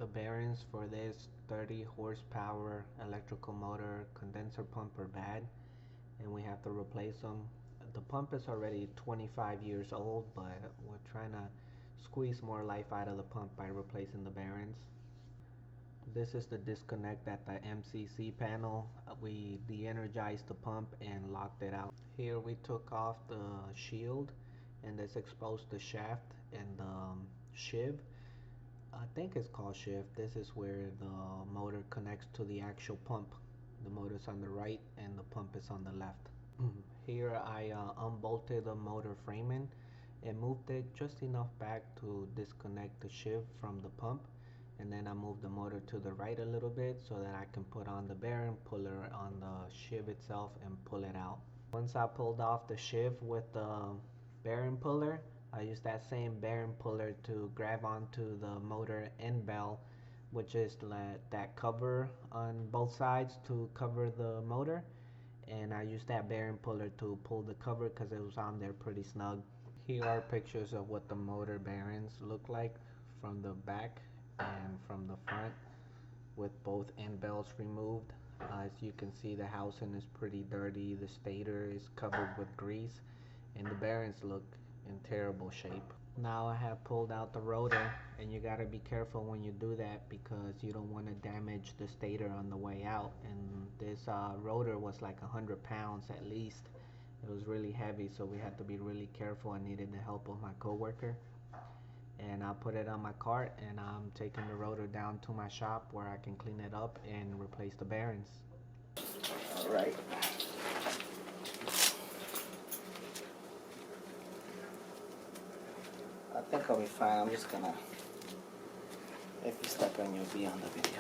The bearings for this 30 horsepower electrical motor condenser pump are bad and we have to replace them. The pump is already 25 years old, but we're trying to squeeze more life out of the pump by replacing the bearings. This is the disconnect at the MCC panel. We de-energized the pump and locked it out. Here we took off the shield and this exposed the shaft and the sheave. I think it's called shift. This is where the motor connects to the actual pump. The motor's on the right and the pump is on the left. Here I unbolted the motor framing and moved it just enough back to disconnect the sheave from the pump, and then I moved the motor to the right a little bit so that I can put on the bearing puller on the sheave itself and pull it out. Once I pulled off the sheave with the bearing puller, I used that same bearing puller to grab onto the motor end bell, which is that cover on both sides to cover the motor, and I used that bearing puller to pull the cover because it was on there pretty snug. Here are pictures of what the motor bearings look like from the back and from the front with both end bells removed. As you can see, the housing is pretty dirty, the stator is covered with grease, and the bearings look in terrible shape. Now I have pulled out the rotor, and you gotta be careful when you do that because you don't want to damage the stator on the way out. And this rotor was like 100 pounds at least. It was really heavy, so we had to be really careful. I needed the help of my coworker, and I put it on my cart and I'm taking the rotor down to my shop where I can clean it up and replace the bearings. Alright. I think I'll be fine. I'm just gonna, if you step in, you'll be on the video.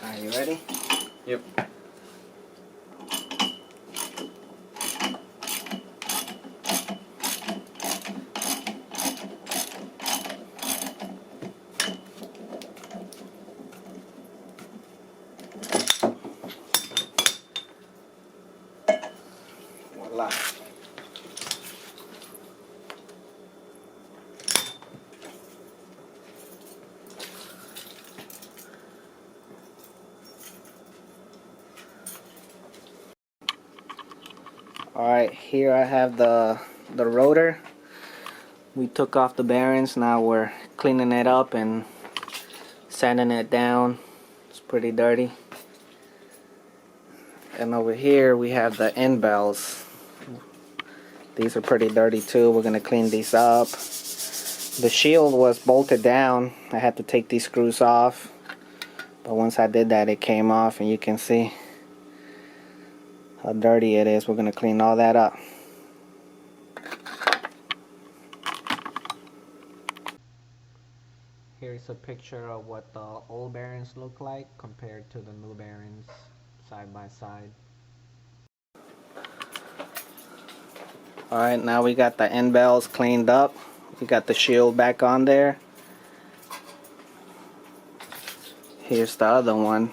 Are you ready? Yep. Voila. Alright, here I have the rotor. We took off the bearings. Now we're cleaning it up and sanding it down. It's pretty dirty. And over here we have the end bells. These are pretty dirty too. We're going to clean these up. The shield was bolted down. I had to take these screws off. But once I did that, it came off, and you can see how dirty it is. We're going to clean all that up. Here's a picture of what the old bearings look like compared to the new bearings side by side. Alright, now we got the end bells cleaned up. We got the shield back on there. Here's the other one,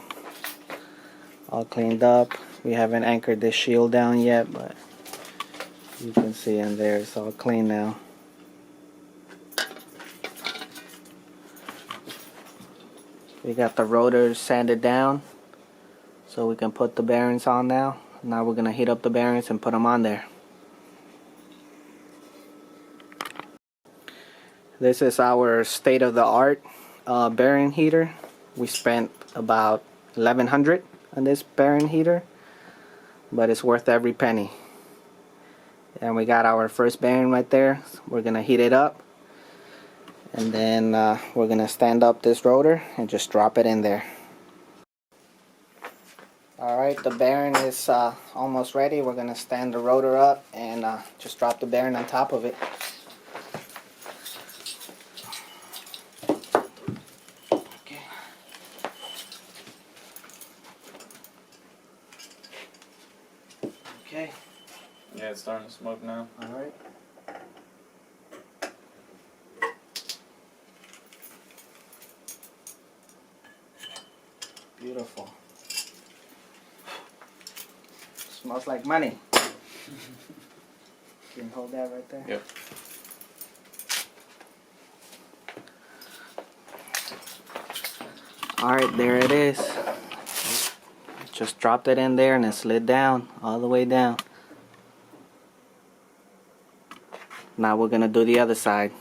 all cleaned up. We haven't anchored this shield down yet, but you can see in there it's all clean now. We got the rotors sanded down so we can put the bearings on now. Now we're going to heat up the bearings and put them on there. This is our state-of-the-art bearing heater. We spent about $1,100 on this bearing heater, but it's worth every penny. And we got our first bearing right there. We're gonna heat it up And then we're gonna stand up this rotor and just drop it in there. Alright, the bearing is almost ready. We're gonna stand the rotor up and just drop the bearing on top of it. Okay. Okay. Yeah, it's starting to smoke now. Alright. Beautiful. Smells like money. Can you hold that right there? Yep. Alright, there it is. Just dropped it in there and it slid down, all the way down. Now we're gonna do the other side.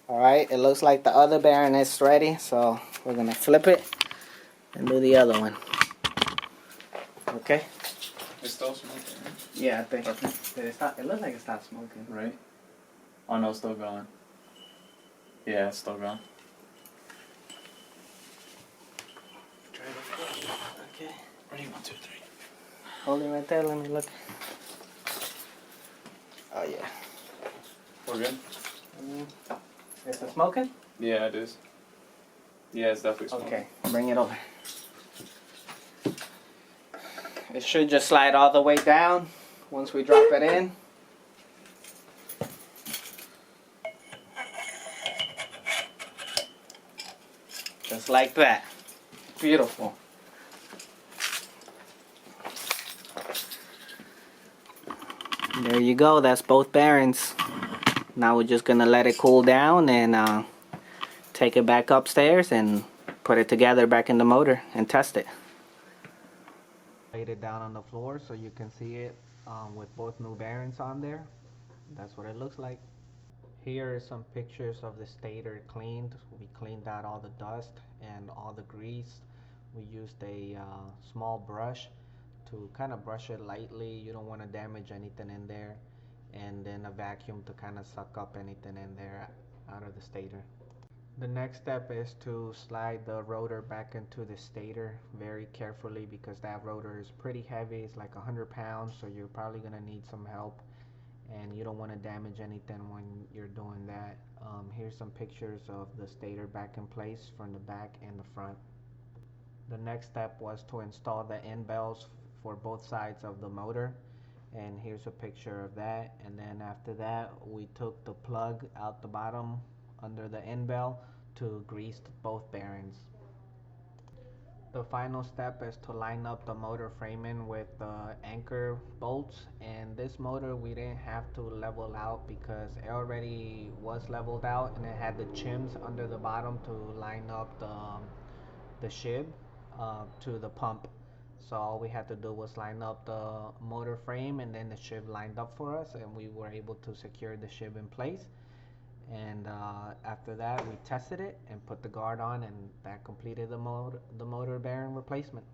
Alright, it looks like the other bearing is ready, so we're gonna flip it and do the other one. Okay? It's still smoking, right? Yeah, I think. Okay. It looks like it stopped smoking. Right? Oh no, it's still going. Yeah, it's still going. Try to flip. Okay. Ready? 1, 2, 3. Hold it right there, let me look. Oh yeah. We're good? Is it smoking? Yeah, it is. Yeah, it's definitely smoking. Okay, bring it over. It should just slide all the way down once we drop it in. Just like that. Beautiful. There you go, that's both bearings. Now we're just gonna let it cool down and take it back upstairs and put it together back in the motor and test it. Laid it down on the floor so you can see it with both new bearings on there. That's what it looks like. Here are some pictures of the stator cleaned. We cleaned out all the dust and all the grease. We used a small brush to kind of brush it lightly. You don't want to damage anything in there. And then a vacuum to kind of suck up anything in there out of the stator. The next step is to slide the rotor back into the stator very carefully because that rotor is pretty heavy. It's like 100 pounds, so you're probably going to need some help. And you don't want to damage anything when you're doing that. Here's some pictures of the stator back in place from the back and the front. The next step was to install the end bells for both sides of the motor, and here's a picture of that. And then after that we took the plug out the bottom under the end bell to grease both bearings. The final step is to line up the motor framing with the anchor bolts, and this motor we didn't have to level out because it already was leveled out and it had the chims under the bottom to line up the shib to the pump. So all we had to do was line up the motor frame and then the shib lined up for us, and we were able to secure the shib in place. And after that we tested it and put the guard on, and that completed the motor bearing replacement.